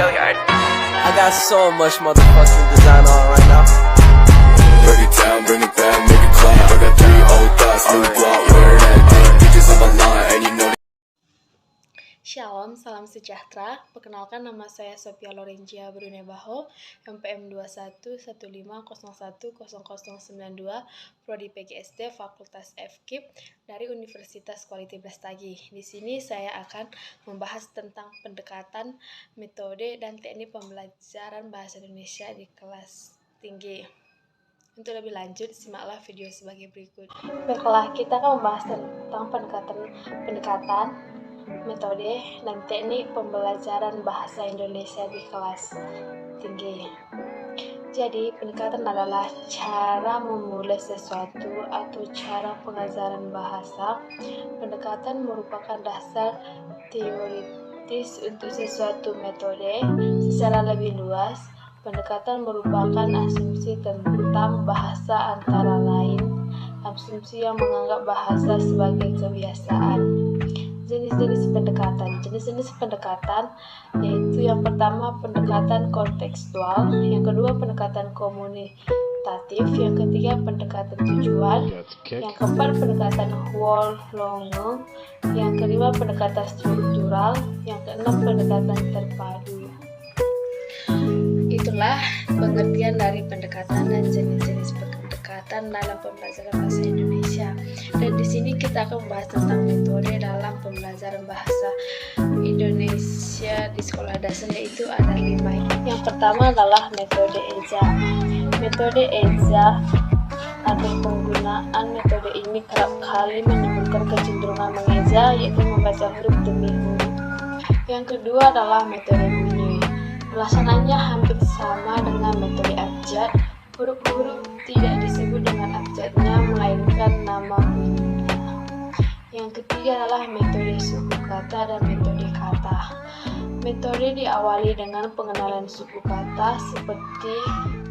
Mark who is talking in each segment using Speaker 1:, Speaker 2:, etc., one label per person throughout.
Speaker 1: I got so much motherfucking design on right now.
Speaker 2: Break it down, bring it back, make it clap. I got 3 old thoughts, new block, where that thing. Bitches on my line, and you know.
Speaker 3: Shalom, salam sejahtera. Perkenalkan, nama saya Sophia Lorengia Brune Baho, MPM 21-150100092, Prodi PGSD Fakultas FKIP dari Universitas Quality Brastagi. Di sini saya akan membahas tentang pendekatan, metode, dan teknik pembelajaran bahasa Indonesia di kelas tinggi. Untuk lebih lanjut, simaklah video sebagai berikut. Baiklah, kita akan membahas tentang pendekatan, metode, dan teknik pembelajaran bahasa Indonesia di kelas tinggi. Jadi, pendekatan adalah cara memulai sesuatu atau cara pengajaran bahasa. Pendekatan merupakan dasar teoritis untuk sesuatu metode. Secara lebih luas, pendekatan merupakan asumsi tentang bahasa, antara lain asumsi yang menganggap bahasa sebagai kebiasaan. Jenis-jenis pendekatan yaitu yang pertama pendekatan kontekstual, yang kedua pendekatan komunikatif, yang ketiga pendekatan tujuan, yang keempat pendekatan Whole-Longer, yang kelima pendekatan struktural, yang keenam pendekatan terpadu. Itulah pengertian dari pendekatan dan jenis-jenis pendekatan dalam pembelajaran bahasa Indonesia. Dan di sini kita akan membahas tentang metode dalam pembelajaran bahasa Indonesia di sekolah dasar, yaitu ada 5. Yang pertama adalah metode EJA. Metode EJA atau penggunaan metode ini kerap kali menimbulkan kecenderungan mengeja, yaitu membaca huruf demi huruf. Yang kedua adalah metode bunyi. Pelaksananya hampir sama dengan metode abjad. Huruf-huruf tidak disebut dengan abjadnya, melainkan nama bunyinya. Yang ketiga adalah metode suku kata dan metode kata. Metode diawali dengan pengenalan suku kata seperti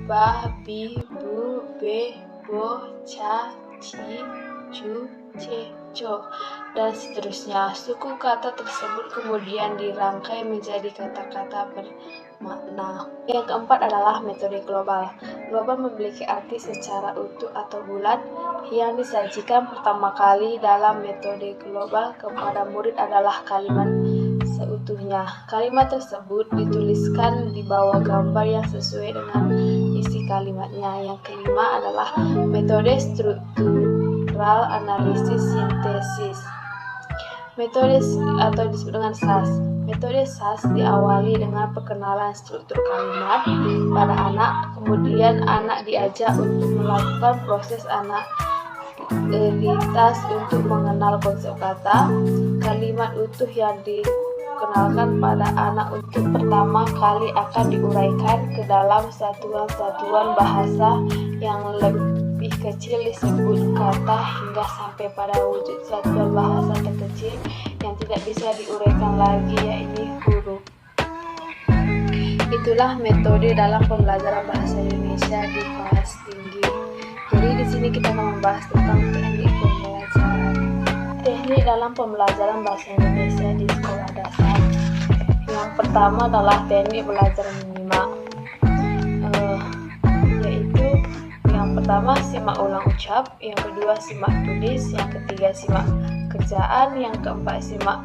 Speaker 3: ba, bi, bu, be, bo, ca, ci, cu, ce, co, dan seterusnya. Suku kata tersebut kemudian dirangkai menjadi kata-kata bermakna. Yang keempat adalah metode global. Global memiliki arti secara utuh atau bulat. Yang disajikan pertama kali dalam metode global kepada murid adalah kalimat seutuhnya. Kalimat tersebut dituliskan di bawah gambar yang sesuai dengan isi kalimatnya. Yang kelima adalah metode struktural analisis sintesis. Metode atau disebut dengan SAS. Metode SAS diawali dengan perkenalan struktur kalimat pada anak, kemudian anak diajak untuk melakukan proses analitas untuk mengenal konsep kata. Kalimat utuh yang dikenalkan pada anak untuk pertama kali akan diuraikan ke dalam satuan-satuan bahasa yang lebih kecil disebut kata, hingga sampai pada wujud satuan bahasa terkecil yang tidak bisa diuraikan lagi, yaitu huruf. Itulah metode dalam pembelajaran bahasa Indonesia di kelas tinggi. Jadi di sini kita akan membahas tentang teknik pembelajaran. Teknik dalam pembelajaran bahasa Indonesia di sekolah dasar. Yang pertama adalah teknik belajar menyimak. Yang pertama simak ulang ucap, yang kedua simak tulis, yang ketiga simak kerjaan, yang keempat simak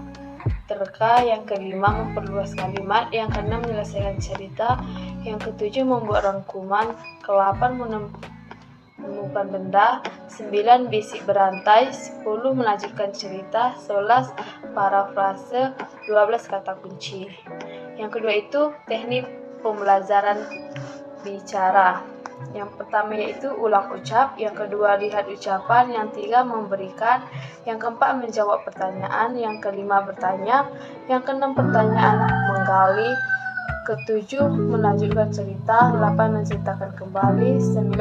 Speaker 3: terka, yang kelima memperluas kalimat, yang keenam menyelesaikan cerita, yang ketujuh membuat rangkuman, ke-8 menemukan benda, 9 bisik berantai, 10 melanjutkan cerita, 11 parafrase, 12 kata kunci. Yang kedua itu teknik pembelajaran bicara. Yang pertama yaitu ulang ucap, yang kedua lihat ucapan, yang tiga memberikan, yang keempat menjawab pertanyaan, yang kelima bertanya, yang keenam pertanyaan menggali, ketujuh melanjutkan cerita, 8 menceritakan kembali, 9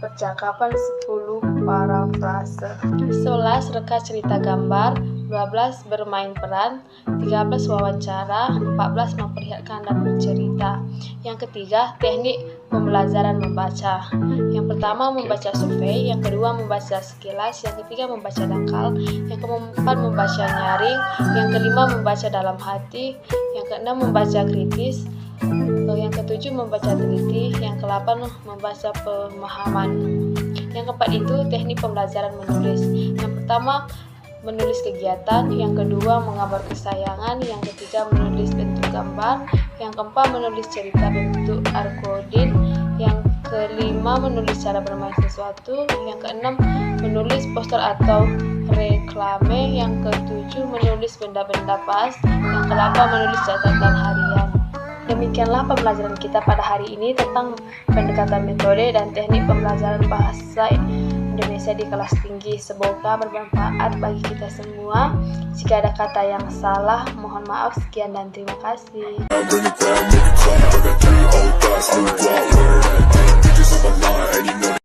Speaker 3: percakapan, 10 parafrase, 11 reka cerita gambar, 12 bermain peran, 13 wawancara, 14 memperlihatkan dan bercerita. Yang ketiga, teknik pembelajaran membaca. Yang pertama membaca survei, yang kedua membaca sekilas, yang ketiga membaca dangkal, yang keempat membaca nyaring, yang kelima membaca dalam hati, yang keenam membaca kritis, Yang ketujuh membaca teliti, yang ke-8 membaca pemahaman. Yang keempat itu teknik pembelajaran menulis. Yang pertama menulis kegiatan, yang kedua menggambar kesayangan, yang ketiga menulis bentuk gambar, yang keempat menulis cerita bentuk arkodin, yang kelima menulis cara bermain sesuatu, yang keenam menulis poster atau reklame, yang ketujuh menulis benda-benda pas, yang ke-8 menulis catatan harian. Demikianlah pembelajaran kita pada hari ini tentang pendekatan metode dan teknik pembelajaran bahasa Indonesia di kelas tinggi. Semoga bermanfaat bagi kita semua. Jika ada kata yang salah, mohon maaf. Sekian dan terima kasih.
Speaker 2: Bring it down, make it clap. I got 3 old thoughts, new block, where that bitches on my line, and you know